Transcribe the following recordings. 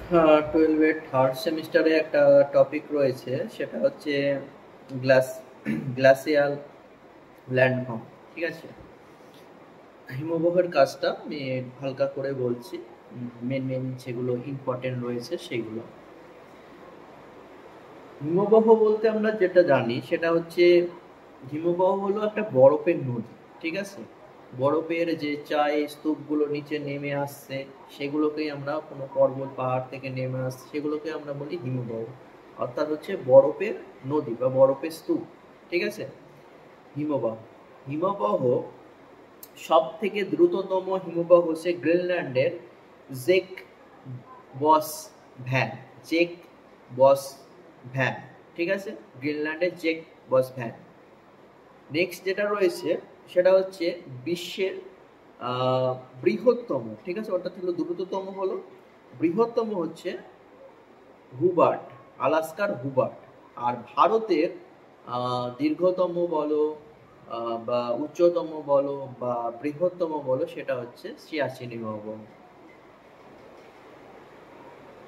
টুয়েলভের থার্ড সেমিস্টারে একটা টপিক রয়েছে, সেটা হচ্ছে গ্লাস গ্লাসিয়াল ল্যান্ডফর্ম। ঠিক আছে, হিমবাহের কাজটা আমি হালকা করে বলছি। মেন মেন যেগুলো ইম্পর্টেন্ট রয়েছে সেগুলো। হিমবাহ বলতে আমরা যেটা জানি সেটা হচ্ছে, হিমবাহ হলো একটা বরফের নদী। ঠিক আছে, বরফের যে স্তূপগুলো নিচে নেমে আসছে, সেগুলোকেই আমরা, কোনো পর্বত পাহাড় থেকে নেমে আসছে সেগুলোকে আমরা বলি হিমবাহ। অর্থাৎ হচ্ছে বরফের নদী বা বরফের স্তূপ। ঠিক আছে, হিমবাহ। হিমবাহ সব থেকে দ্রুততম হিমবাহ হচ্ছে গ্রিনল্যান্ডের জেক বস ভ্যান। জেক বস ভ্যান। ঠিক আছে, গ্রিনল্যান্ডের জেক বস ভ্যান। নেক্সট যেটা রয়েছে সেটা হচ্ছে বিশ্বের বৃহত্তম, ঠিক আছে, অর্থাৎ হলো দ্রুততম হলো, বৃহত্তম হচ্ছে হুবার্ট, আলাস্কার হুবার্ট। আর ভারতের দীর্ঘতম বলো বা উচ্চতম বলো বা বৃহত্তম বলো, সেটা হচ্ছে সিয়াচেন হিমবাহ।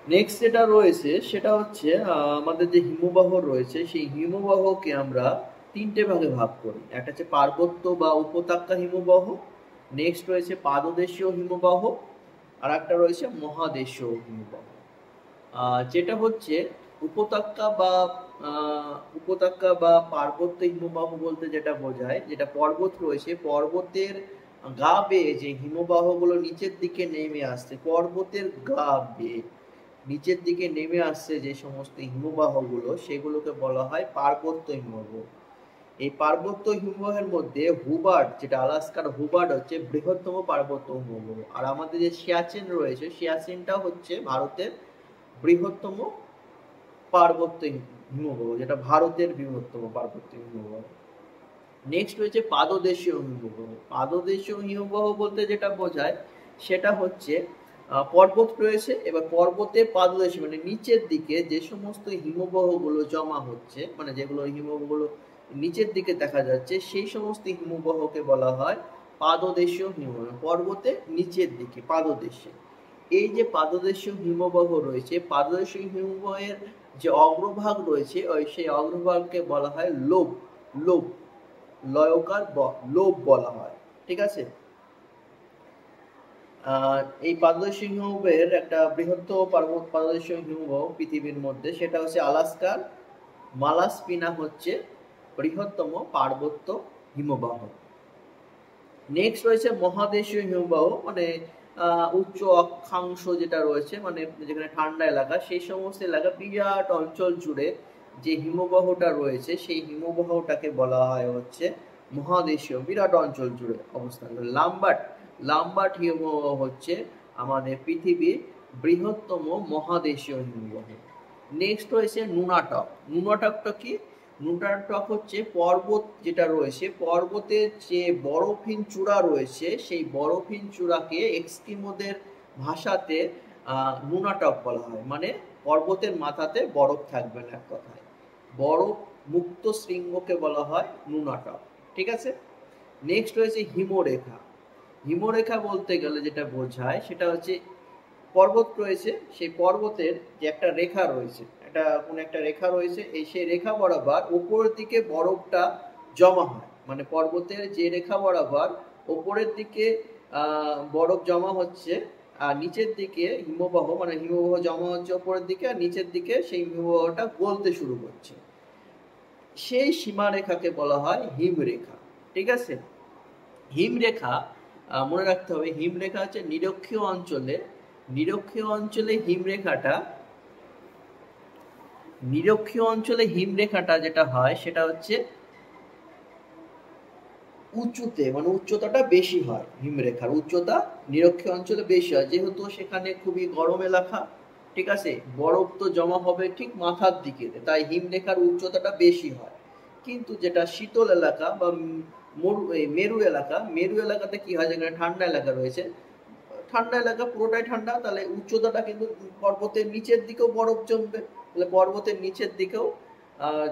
নেক্সট যেটা রয়েছে সেটা হচ্ছে আমাদের যে হিমবাহ রয়েছে সেই হিমবাহকে আমরা তিনটে ভাগে ভাগ করি। একটা হচ্ছে পার্বত্য বা উপত্যকা হিমবাহ, নেক্সট রয়েছে পাদদেশীয় হিমবাহ, আর একটা রয়েছে মহাদেশীয় হিমবাহ। যেটা হচ্ছে উপত্যকা বা উপত্যকা বা পার্বত্য হিমবাহ বলতে যেটা বোঝায়, যেটা পর্বত রয়েছে, পর্বতের গা বেয়ে যে হিমবাহগুলো নিচের দিকে নেমে আসছে, পর্বতের গা বেয়ে নিচের দিকে নেমে আসছে যে সমস্ত হিমবাহগুলো, সেগুলোকে বলা হয় পার্বত্য হিমবাহ। এই পার্বত্য হিমবাহের মধ্যে হুবার্ট, যেটা আলাস্কার হুবার্ট হচ্ছে বৃহত্তম পার্বত্য হিমবাহ। আর আমাদের যে সিয়াচেন রয়েছে, সিয়াচেনটা হচ্ছে ভারতের বৃহত্তম পার্বত্য হিমবাহ, যেটা ভারতের বৃহত্তম পার্বত্য হিমবাহ। নেক্সট রয়েছে পাদদেশীয় হিমবাহ। পাদদেশীয় হিমবাহ বলতে যেটা বোঝায় সেটা হচ্ছে পর্বত রয়েছে, এবার পর্বতের পাদদেশে মানে নিচের দিকে যে সমস্ত হিমবাহগুলো জমা হচ্ছে, মানে যেগুলো হিমবাহগুলো নিচের দিকে দেখা যাচ্ছে, সেই সমস্ত হিমবাহকে বলা হয় পাদদেশীয় হিমবাহ। পর্বতের নিচের দিকে পাদদেশে এই যে পাদদেশীয় হিমবাহ রয়েছে, পাদদেশীয় হিমবাহের যে অগ্রভাগ রয়েছে, সেই অগ্রভাগকে বলা হয় লোব। লোব, লয়কার লোব বলা হয়। ঠিক আছে, এই পাদদেশীয় হিমবাহের একটা বৃহত্তম পাদদেশীয় হিমবাহ পৃথিবীর মধ্যে, সেটা হচ্ছে আলাস্কার মালাস্পিনা হচ্ছে বৃহত্তম পার্বত্য হিমবাহ। নেক্সট রয়েছে মহাদেশীয় হিমবাহ, মানে উচ্চ অক্ষাংশ যেটা রয়েছে, মানে যেখানে ঠান্ডা এলাকা, সেই সমস্ত এলাকা বিরাট অঞ্চল জুড়ে যে হিমবাহটা রয়েছে, সেই হিমবাহটাকে বলা হয় হচ্ছে মহাদেশীয়। বিরাট অঞ্চল জুড়ে অবস্থান করে লাম্বার্ট, লাম্বার্ট হিমবাহ হচ্ছে আমাদের পৃথিবীর বৃহত্তম মহাদেশীয় হিমবাহ। নেক্সট রয়েছে নুনাটক। নুনাটকটা কি? নুনাটক হচ্ছে পর্বত যেটা রয়েছে, পর্বতের যে বরফহীন চূড়া রয়েছে, সেই বরফহীন চূড়াকে এস্কিমোদের ভাষাতে নুনাটক বলা হয়। মানে পর্বতের মাথাতে বরফ থাকবে না, এক কথায় বরফ মুক্ত শৃঙ্গকে বলা হয় নুনাটক। ঠিক আছে, নেক্সট রয়েছে হিমরেখা। হিমরেখা বলতে গেলে যেটা বোঝায় সেটা হচ্ছে পর্বত রয়েছে, সেই পর্বতের যে একটা রেখা রয়েছে, একটা কোন একটা রেখা রয়েছে, এই সেই রেখা বরাবর উপরের দিকে বরফটা জমা হয়। মানে পর্বতের যে রেখা বরাবর উপরের দিকে বরফ জমা হচ্ছে, আর নিচের দিকে হিমবাহ, মানে হিমবাহ জমা হচ্ছে উপরের দিকে, আর নিচের দিকে সেই হিমবাহটা গলতে শুরু করছে, সেই সীমারেখাকে বলা হয় হিমরেখা। ঠিক আছে, হিমরেখা মনে রাখতে হবে, হিমরেখা হচ্ছে নিরক্ষীয় অঞ্চলে, নিরক্ষীয় অঞ্চলে হিমরেখাটা, নিরক্ষীয় অঞ্চলে হিমরেখাটা যেটা হয় সেটা হচ্ছে উঁচুতে, মানে উচ্চতাটা বেশি হয়, হিমরেখার উচ্চতা নিরক্ষীয় অঞ্চলে বেশি হয়, যেহেতু সেখানে খুবই গরম এলাকা। ঠিক আছে, বরফ তো জমা হবে ঠিক মাথার দিকে, তাই হিমরেখার উচ্চতাটা বেশি হয়। কিন্তু যেটা শীতল এলাকা বা মেরু এলাকা, মেরু এলাকাতে কি হয়, যেখানে ঠান্ডা এলাকা রয়েছে, ঠান্ডা এলাকা পুরোটাই ঠান্ডা, তাহলে উচ্চতাটা কিন্তু পর্বতের নিচের দিকেও বরফ জমবে, তাহলে পর্বতের নিচের দিকেও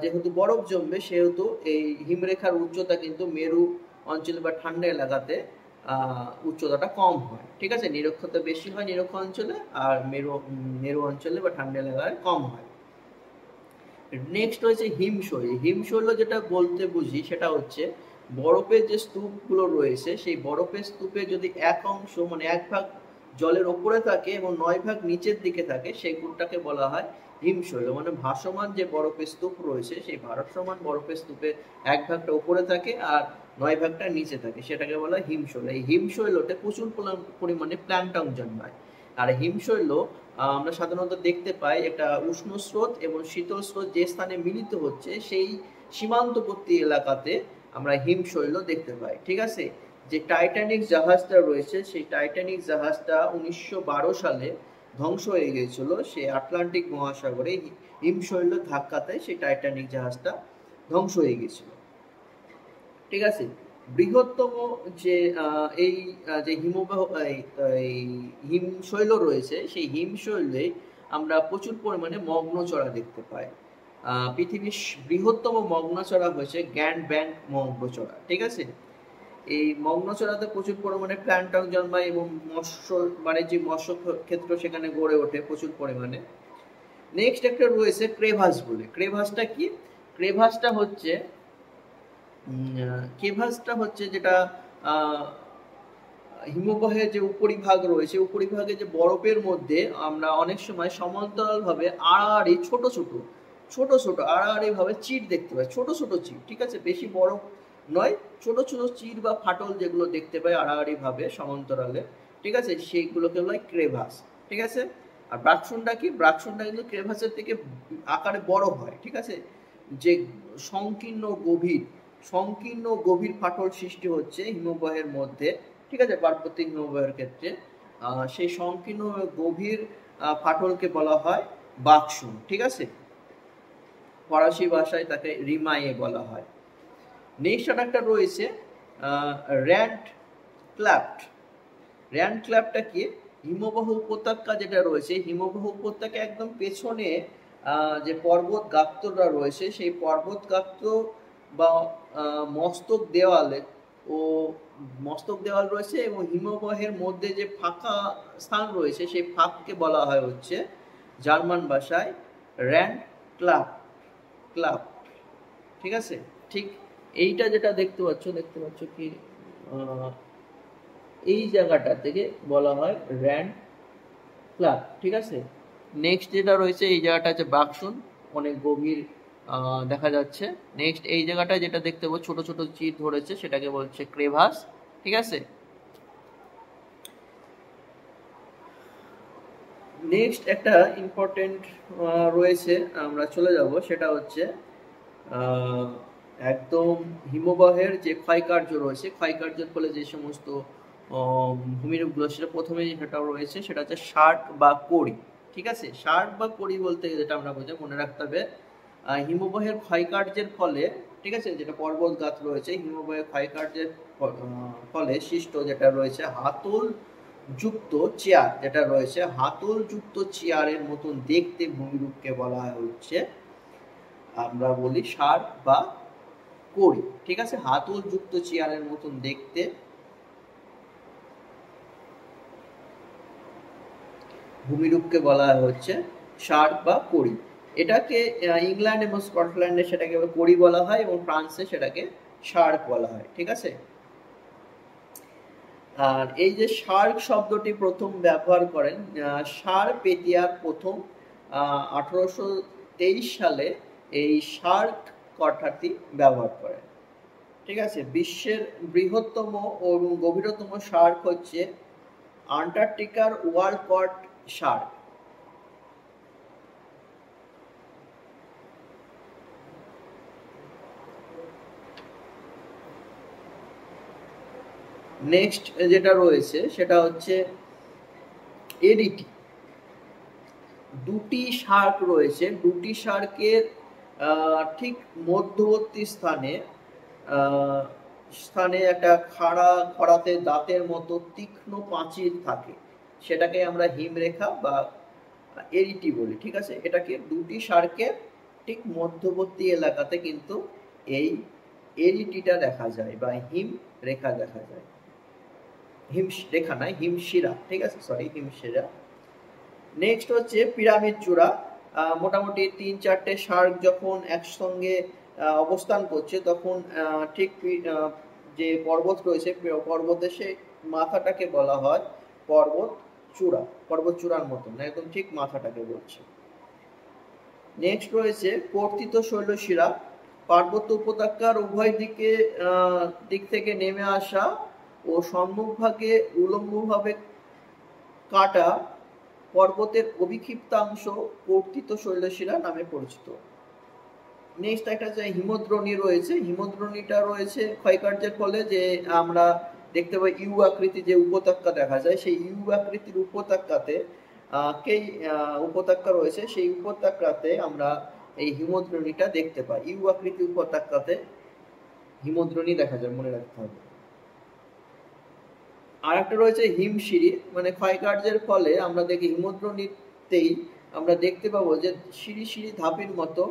যেহেতু বরফ জমবে, সেহেতু এই হিমরেখার উচ্চতা কিন্তু মেরু অঞ্চলে বা ঠান্ডা এলাকাতে উচ্চতাটা কম হয়, ঠিক আছে। নিরক্ষতা বেশি হয় নিরক্ষ অঞ্চলে, আর মেরু অঞ্চলে বা ঠান্ডা এলাকায় কম হয়। নেক্সট হচ্ছে হিমশৈল। হিমশৈল যেটা বলতে বুঝি সেটা হচ্ছে বরফের যে স্তূপগুলো রয়েছে সেই বরফের স্তূপে যদি এক অংশ মানে এক ভাগ জলের ওপরে থাকে এবং 9 ভাগ নিচের দিকে থাকে সেইগুলোটাকে বলা হয় হিমশৈল। মানে ভাসমান যে বরফের স্তূপ রয়েছে সেই ভাসমান বরফের স্তূপে এক ভাগটা উপরে থাকে আর 9 ভাগটা নিচে থাকে, সেটাকে বলা হয় হিমশৈল। এই হিমশৈলতে প্রচুর পরিমাণে প্ল্যাঙ্কটন জন্মায়। আর হিমশৈল আমরা সাধারণত দেখতে পাই একটা উষ্ণ স্রোত এবং শীতল স্রোত যে স্থানে মিলিত হচ্ছে সেই সীমান্তবর্তী এলাকাতে আমরা হিমশৈল দেখতে পাই, ঠিক আছে। যে টাইটানিক জাহাজটা রয়েছে সেই টাইটানিক জাহাজটা 1912 সালে ধ্বংস হয়ে গিয়েছিল সেই আটলান্টিক মহাসাগরে হিমশৈল ধাক্কাতে সেই টাইটানিক জাহাজটা ধ্বংস হয়ে গিয়েছিল, ঠিক আছে। বৃহত্তম যে এই যে হিমশৈল রয়েছে সেই হিমশৈলে আমরা প্রচুর পরিমাণে মগ্নচড়া দেখতে পাই। পৃথিবীর বৃহত্তম মগ্নচড়া হয়েছে গ্র্যান্ড ব্যাংক মগ্নচড়া, ঠিক আছে। এই মগ্নচড়াতে প্রচুর পরিমাণে প্ল্যাঙ্কটন জন্মায় এবং বাণিজ্যিক মৎস্য ক্ষেত্র সেখানে গড়ে ওঠে প্রচুর পরিমাণে। নেক্সট একটা রয়েছে ক্রেভাস বলে। ক্রেভাসটা কি? ক্রেভাসটা হচ্ছে যেটা হিমবাহের যে উপরিভাগ রয়েছে উপরিভাগে যে বরফের মধ্যে আমরা অনেক সময় সমান্তরাল ভাবে আড়াআড়ি ছোট ছোট আড়াআড়ি ভাবে চিট দেখতে পাই, ছোট ছোট চিট, ঠিক আছে। বেশি বরফ নয়, ছোট ছোট চিট বা ফাটল যেগুলো দেখতে পাই আড়াআড়ি ভাবে সমান্তরালে, ঠিক আছে, সেইগুলোকে বলা হয় ক্রেভাস, ঠিক আছে। আর ব্রাকশনটা কি? ব্রাকশনটা কিন্তু ক্রেভাসের থেকে আকারে বড় হয়, ঠিক আছে। যে সংকীর্ণ গভীর ফাটল সৃষ্টি হচ্ছে হিমবাহের মধ্যে, ঠিক আছে, পার্বত্য হিমবাহের ক্ষেত্রে সেই সংকীর্ণ গভীর ফাটলকে বলা হয় বাকসুন, ঠিক আছে। ফরাসি ভাষায় তাকে রিমায়ে বলা হয়। নেক্সট একটা রয়েছে র্যান্ড ক্ল্যাফট। র্যান্ড ক্ল্যাফটটা কি? হিমবাহ উপত্যকা যেটা রয়েছে হিমবাহ উপত্যকা একদম পেছনে যে পর্বত গাত্রটা রয়েছে সেই পর্বত গাত্র বা মস্তক দেওয়াল রয়েছে এবং হিমবাহের মধ্যে যে ফাঁকা স্থান রয়েছে সেই ফাঁককে বলা হয় হচ্ছে জার্মান ভাষায় র্যান্ড ক্লাফট, ঠিক আছে। ঠিক এইটা যেটা দেখতে পাচ্ছ কি এই জায়গাটা থেকে বলা হয় র্যান্ড ক্লাফট, ঠিক আছে। নেক্সট যেটা রয়েছে এই জায়গাটা হচ্ছে বাকসুন, অনেক গভীর দেখা যাচ্ছে। নেক্সট এই জায়গাটা যেটা দেখতে পাবো ছোট ছোট চিট ধরেছে সেটাকে বলছে ক্রেভাস, ঠিক আছে। নেক্সট একটা ইম্পর্টেন্ট রয়েছে, আমরা চলে যাব, সেটা হচ্ছে একদম হিমবাহের যে ক্ষয়কার্য রয়েছে ক্ষয়কার্যের ফলে যে সমস্ত ভূমিরূপগুলো সেটা প্রথমে যেটা রয়েছে সেটা হচ্ছে শার্ক বা কড়ি, ঠিক আছে। শার্ক বা কড়ি বলতে যেটা আমরা বুঝে মনে রাখতে হবে হিমবাহের ক্ষয়কার্যের ফলে, ঠিক আছে, যেটা পর্বত গাত রয়েছে হিমবাহের ক্ষয়কার্যের ফলে সৃষ্ট যেটা রয়েছে হাতল যুক্ত চেয়ার, যেটা রয়েছে হাতল যুক্ত চেয়ারের মতন দেখতে ভূমিরূপকে বলা হচ্ছে আমরা বলি শার্ক বা কড়ি, ঠিক আছে। হাতল যুক্ত চেয়ারের মতন দেখতে ভূমিরূপকে বলা হচ্ছে শার্ক বা কড়ি। এটাকে ইংল্যান্ড এবং স্কটল্যান্ডে সেটাকে কড়ি বলা হয় এবং ফ্রান্সে সেটাকে শার্ক বলা হয়, ঠিক আছে। আর এই যে শার্ক শব্দটি প্রথম ব্যবহার করেন শার পেতিয়ার প্রথম 1823 সালে এই শার্ক কথাটি ব্যবহার করেন, ঠিক আছে। বিশ্বের বৃহত্তম এবং গভীরতম শার্ক হচ্ছে আন্টার্কটিকার ওয়ালকট শার্ক। নেক্সট যেটা রয়েছে সেটা হচ্ছে এডিটি। দুটি শার্ক রয়েছে, দুটি শার্কের ঠিক মধ্যবর্তী স্থানে একটা খড়াতে দাঁতের মতো তীক্ষ্ণ প্রাচীর থাকে, সেটাকে আমরা হিমরেখা বা এডিটি বলি, ঠিক আছে। এটাকে দুটি শার্কের ঠিক মধ্যবর্তী এলাকাতে কিন্তু এই এডিটিটা দেখা যায় বা হিম রেখা দেখা যায়। রেখা নাই, হিমশিরা, ঠিক আছে, সরি, হিমশিরা। নেক্সট হচ্ছে পিরামিড চূড়া। মোটামুটি 3-4টে শার্ক যখন একসঙ্গে অবস্থান করছে তখন ঠিক যে পর্বত রয়েছে পর্বতের সেই মাথাটাকে বলা হয় পর্বত চূড়া, পর্বত চূড়ার মতন একদম ঠিক মাথাটাকে বলছে। নেক্সট রয়েছে কর্তিত শৈলশিরা, পার্বত্য উপত্যকার উভয় দিক থেকে নেমে আসা ও সম্মুখভাগে উলম্বভাবে কাটা পর্বতের অবিক্ষিপ্তাংশ কর্তিত শৈলশিরা নামে পরিচিত। নেক্সট একটা যে হিমদ্রোণী রয়েছে, হিমদ্রোণীটা রয়েছে ক্ষয়কার্যের ফলে যে আমরা দেখতে পাই ইউ আকৃতি যে উপত্যকা দেখা যায়, সেই ইউ আকৃতির উপত্যকাতে উপত্যকা রয়েছে, সেই উপত্যকাতে আমরা এই হিমদ্রোণীটা দেখতে পাই। ইউ আকৃতি উপত্যকাতে হিমদ্রোণী দেখা যায়, মনে রাখতে হবে। আর একটা রয়েছে হিমশিরি, মানে ক্ষয়কার্যের ফলে আমরা দেখি হিমদ্রোণীতেই আমরা দেখতে পাবো যে সিঁড়ি সিঁড়ি ধাপের মতো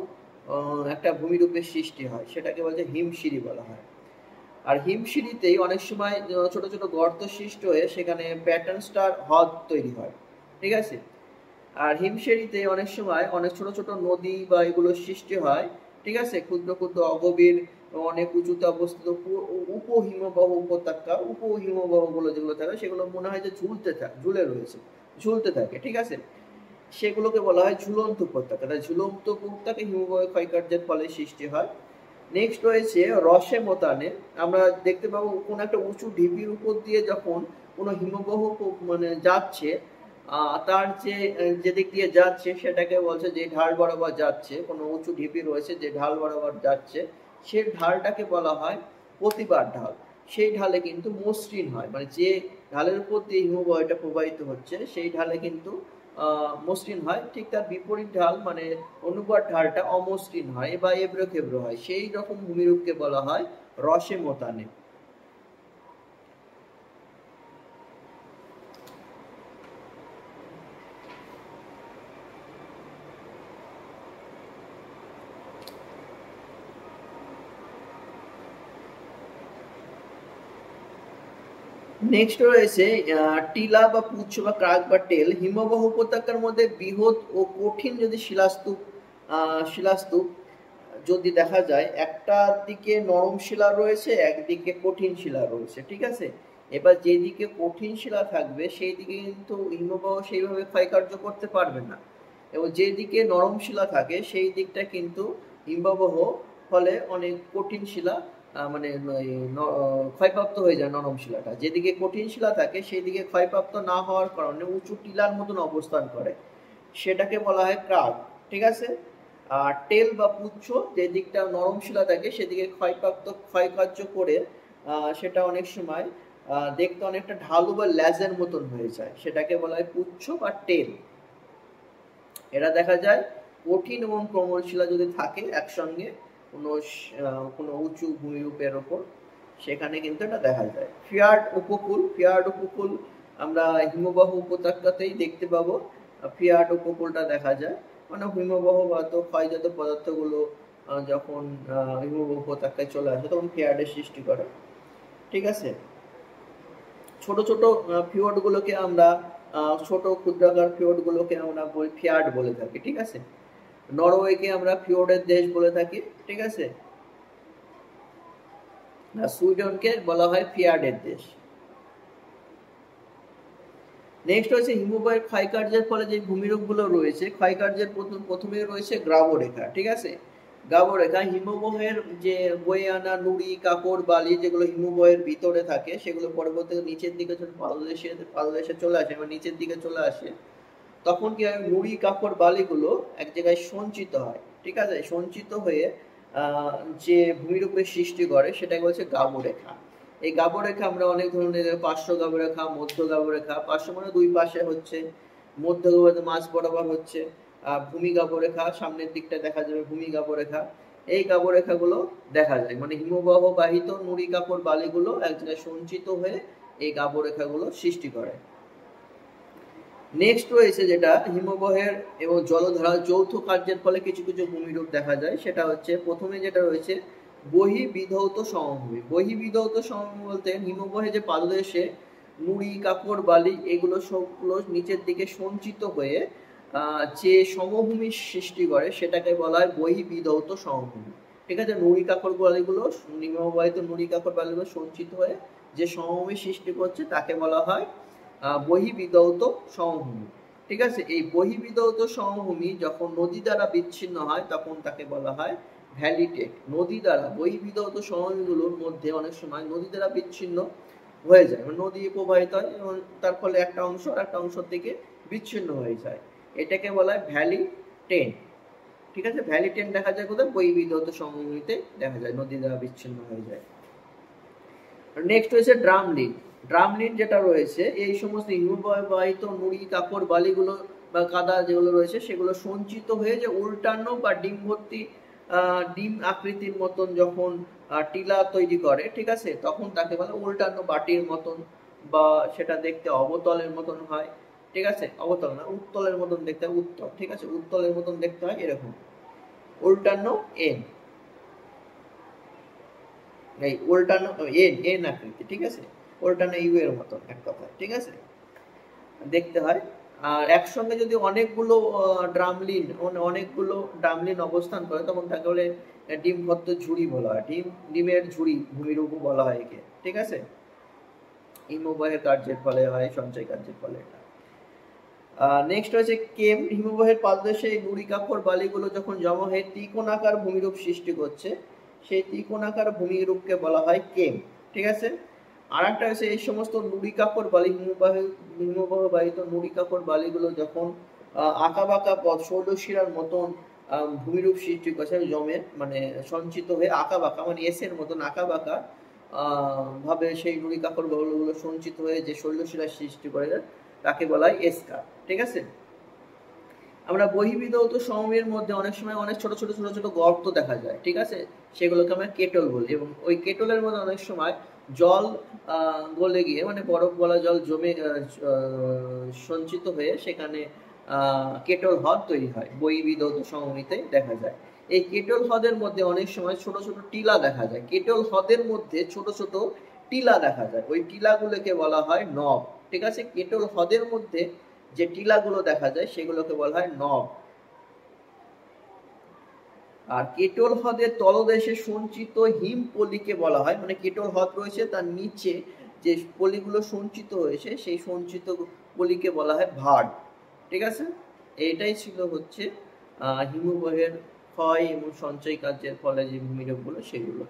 একটা ভূমিরূপের সৃষ্টি হয়, সেটাকে বলছে হিমশিরি বলা হয়। আর হিমশিরিতেই অনেক সময় ছোট ছোট গর্ত সৃষ্টি হয়ে সেখানে প্যাটার্ন স্টার হ্রদ তৈরি হয়, ঠিক আছে। আর হিমশিরিতে অনেক সময় অনেক ছোট ছোট নদী বা এগুলো সৃষ্টি হয়, ঠিক আছে, ক্ষুদ্র ক্ষুদ্র অগভীর অনেক উঁচুতে অবস্থিত উপহিমবাহ উপত্যকা, উপহিমবাহ গুলো যেগুলো থাকে সেগুলো মনে হয় যে ঝুলে রয়েছে, ঝুলতে থাকে, ঠিক আছে, সেগুলোকে বলা হয় ঝুলন্ত উপত্যকা। তাই ঝুলন্ত উপত্যকা হিমবাহ ক্ষয়কার্যের ফলে সৃষ্টি হয়। নেক্সট রয়েছে রসে মোতানে, আমরা দেখতে পাবো কোন একটা উঁচু ঢিপির উপর দিয়ে যখন কোনো হিমবাহ মানে যাচ্ছে, তার যেদিক দিয়ে যাচ্ছে সেটাকে বলছে যে ঢাল বরাবর যাচ্ছে, কোনো উঁচু ঢিপি রয়েছে যে ঢাল বরাবর যাচ্ছে, সেই ঢালটাকে বলা হয় প্রতিবার ঢাল। সেই ঢালে কিন্তু মসৃণ হয়, মানে যে ঢালের উপর দিয়ে হিমবাহটা প্রবাহিত হচ্ছে সেই ঢালে কিন্তু মসৃণ হয়। ঠিক তার বিপরীত ঢাল মানে অনুপাত ঢালটা অমসৃণ হয় বা এবড়ো খেবড়ো হয়, সেই রকম ভূমিরূপকে বলা হয় রসে মোতানে। নেক্সট রয়েছে টিলা বা পুচ্ছ বা ক্রাক বা টেল। হিমবাহ উপত্যকার মধ্যে বৃহৎ ও কঠিন যদি শিলাস্তূপ যদি দেখা যায়, একটা দিকে নরম শিলা রয়েছে, একদিকে কঠিন শিলা রয়েছে, ঠিক আছে। এবার যেদিকে কঠিন শিলা থাকবে সেই দিকে কিন্তু হিমবাহ সেইভাবে ক্ষয়কার্য করতে পারবে না, এবং যেদিকে নরম শিলা থাকে সেই দিকটা কিন্তু হিমবাহ ফলে অনেক কঠিন শিলা মানে ক্ষয়প্রাপ্ত হয়ে যায়। নরম শিলাটা যেদিকে কঠিন শিলা থাকে সেই দিকে ক্ষয়প্রাপ্ত না হওয়ার কারণে উঁচু টিলার মতন অবস্থান করে, সেটাকে বলা হয় ক্রাগ, ঠিক আছে। আর টেল বা পুচ্ছ, যে দিকটা নরম শিলা থাকে সেদিকে ক্ষয়কার্য করে সেটা অনেক সময় দেখতে অনেকটা ঢালু বা ল্যাজের মতন হয়ে যায়, সেটাকে বলা হয় পুচ্ছ বা টেল। এটা দেখা যায় কঠিন এবং কোমল শিলা যদি থাকে একসঙ্গে কোনো উঁচু ভূমিরূপের ওপর, সেখানে কিন্তু এটা দেখা যায়। ফিয়ার্ড উপকূল আমরা হিমবাহ উপত্যকাতেই দেখতে পাবো। ফিয়ার্ড উপকূলটা দেখা যায়, মানে হিমবাহ বা ক্ষয়জাত পদার্থগুলো যখন হিমবাহ উপত্যকায় চলে আসে তখন ফিয়ার্ডের সৃষ্টি করে, ঠিক আছে। ছোট ছোট ফিওর্ড গুলোকে আমরা ছোট ক্ষুদ্রাকার ফিওর্ড গুলোকে আমরা ফিয়ার্ড বলে থাকি, ঠিক আছে। নরওয়েকে আমরা ফিওর্ডের দেশ বলে থাকি, ঠিক আছে। সুইডেনকে বলা হয় ফিয়ার্ডের দেশ। নেক্সট হচ্ছে হিমবাহের ক্ষয়কার্যের ফলে যে ভূমিরূপ গুলো রয়েছে, ক্ষয়কার্যের প্রথমে রয়েছে গ্রাবরেখা, ঠিক আছে। গ্রাবরেখা হিমবাহের যে বয়ে আনা নুড়ি কাকড় বালি যেগুলো হিমবাহের ভিতরে থাকে সেগুলো পরবর্তীতে নিচের দিকে পাদদেশে চলে আসে এবং নিচের দিকে চলে আসে, তখন কি হয় নুড়ি কাকড় বালিগুলো এক জায়গায় সঞ্চিত হয়, ঠিক আছে। সঞ্চিত হয়ে যে ভূমিরূপের সৃষ্টি করে সেটাকে বলছে গাবরেখা। এই গাবরেখা আমরা অনেক ধরনের পার্শ্ব গাবরেখা, মধ্য গাবরেখা, পার্শ্ব মানে দুই পাশে হচ্ছে, মধ্য মাঝ বরাবর হচ্ছে ভূমি গাবরেখা, সামনের দিকটা দেখা যাবে ভূমি গাবরেখা। এই গাবরেখাগুলো দেখা যায়, মানে হিমবাহ বাহিত নুড়ি কাকড় বালিগুলো এক জায়গায় সঞ্চিত হয়ে এই গাবরেখাগুলো সৃষ্টি করে। নেক্সট রয়েছে যেটা হিমবাহের এবং জলধারার যৌথ কার্যের ফলে কিছু কিছু ভূমিরূপ দেখা যায়, সেটা হচ্ছে প্রথমে যেটা রয়েছে বহির্বিধৌত সমভূমি। বহির্বিধৌত সমভূমি বলতে হিমবাহে যে পাদদেশে নুড়ি কাকর বালি এগুলো সবগুলো নিচের দিকে সঞ্চিত হয়ে যে সমভূমির সৃষ্টি করে সেটাকে বলা হয় বহির্বিধৌত সমভূমি। ঠিক আছে, নুড়ি কাকর বালিগুলো নিম্নবাহিত নুড়ি কাকর বালিগুলো সঞ্চিত হয়ে যে সমভূমি সৃষ্টি করছে তাকে বলা হয় বহির্বিধৌত সমভূমি। ঠিক আছে, এই বহির্বিধৌত সমভূমি যখন নদী দ্বারা বিচ্ছিন্ন হয় তখন তাকে বলা হয় ভ্যালি টেক। নদী দ্বারা বহির্বিধৌত সমভূমিগুলোর মধ্যে অনেক সময় নদী দ্বারা বিচ্ছিন্ন হয়ে যায়, নদী প্রবাহিত হয় এবং তার ফলে একটা অংশ আর একটা অংশ থেকে বিচ্ছিন্ন হয়ে যায়, এটাকে বলা হয় ভ্যালি টেন। ঠিক আছে, ভ্যালি টেন দেখা যায় কোথায়? বহির্বিধৌত সমভূমিতে দেখা যায়, নদী দ্বারা বিচ্ছিন্ন হয়ে যায়। নেক্সট হয়েছে ড্রামলিন। ড্রামলিন যেটা রয়েছে, এই সমস্ত হিমবাহিত নুড়ি কাকর বালিগুলো বা কাদা যেগুলো রয়েছে সেগুলো সঞ্চিত হয়ে যে উল্টানো বা ডিম ভর্তি ডিম আকৃতির মতন যখন টিলা তৈরি করে, ঠিক আছে, তখন তাকে বলে উল্টানো বাটির মতন, বা সেটা দেখতে অবতলের মতন হয়। ঠিক আছে, অবতল না, উত্তলের মতন দেখতে হয়, উত্তল। ঠিক আছে, উত্তলের মতন দেখতে হয় এরকম, উল্টানো এন, এই উল্টানো এন এন আকৃতি। ঠিক আছে, উল্টানো ইউ এর মতন এক কথা। ঠিক আছে, দেখতে হয়। আর একসঙ্গে যদি অনেকগুলো ড্রামলিন অবস্থান করে তখন তাকে বলে ডিম ভর্ত ঝুড়ি বলা হয়, ডিমের ঝুড়ি ভূমিরূপ বলা হয় একে। ঠিক আছে, হিমবাহের কার্যের ফলে হয়, সঞ্চয় কার্যের ফলে এটা। নেক্সট হচ্ছে কেম। হিমবাহের পাদদেশে এই নুড়ি কাকর বালিগুলো যখন জমা হয়ে ত্রিকোণাকার ভূমিরূপ সৃষ্টি করছে, সেই ত্রিকোণাকার ভূমিরূপকে বলা হয় কেম। ঠিক আছে, আর একটা হচ্ছে এই সমস্ত নুড়ি কাকর বালি, হিমবাহ বাহিত নুড়ি কাকর বালিগুলো যখন আঁকা বাঁকা পথ শৈলশিরার মতন ভূমিরূপ সৃষ্টি করছে, জমে মানে সঞ্চিত হয়ে আঁকা বাঁকা, মানে এসের মতন আঁকা বাঁকা ভাবে সেই নুড়ি কাকর বালিগুলো সঞ্চিত হয়ে যে শৈলশিরার সৃষ্টি করে তাকে বলা হয় এস্কার। ঠিক আছে, আমরা বহির্বিধৌত সমভূমির মধ্যে অনেক সময় অনেক ছোট ছোট ছোট ছোট গর্ত দেখা যায়। ঠিক আছে, সেগুলোকে আমরা কেটল বলি, এবং ওই কেটলের মধ্যে অনেক সময় জল গলে গিয়ে, মানে বরফ গলা জল জমে সঞ্চিত হয়ে সেখানে কেটল হ্রদ তৈরি হয়, বহির্বিধৌত সমভূমিতে দেখা যায়। এই কেটল হ্রদের মধ্যে অনেক সময় ছোট ছোট টিলা দেখা যায়, কেটল হ্রদের মধ্যে ছোট ছোট টিলা দেখা যায়, ওই টিলাগুলোকে বলা হয় নব। ঠিক আছে, কেটল হ্রদের মধ্যে যে টিলাগুলো দেখা যায় সেগুলোকে বলা হয় নব। আর কেটল হ্রদের তলদেশে সঞ্চিত হিম পলিকে বলা হয়, মানে কেটল হ্রদ রয়েছে তার নিচে যে পলিগুলো সঞ্চিত হয়েছে সেই সঞ্চিত পলিকে বলা হয় ভাড়। ঠিক আছে, এইটাই ছিল হচ্ছে হিমবাহের ক্ষয় এবং সঞ্চয় কার্যের ফলে যে ভূমিরূপগুলো সেগুলো।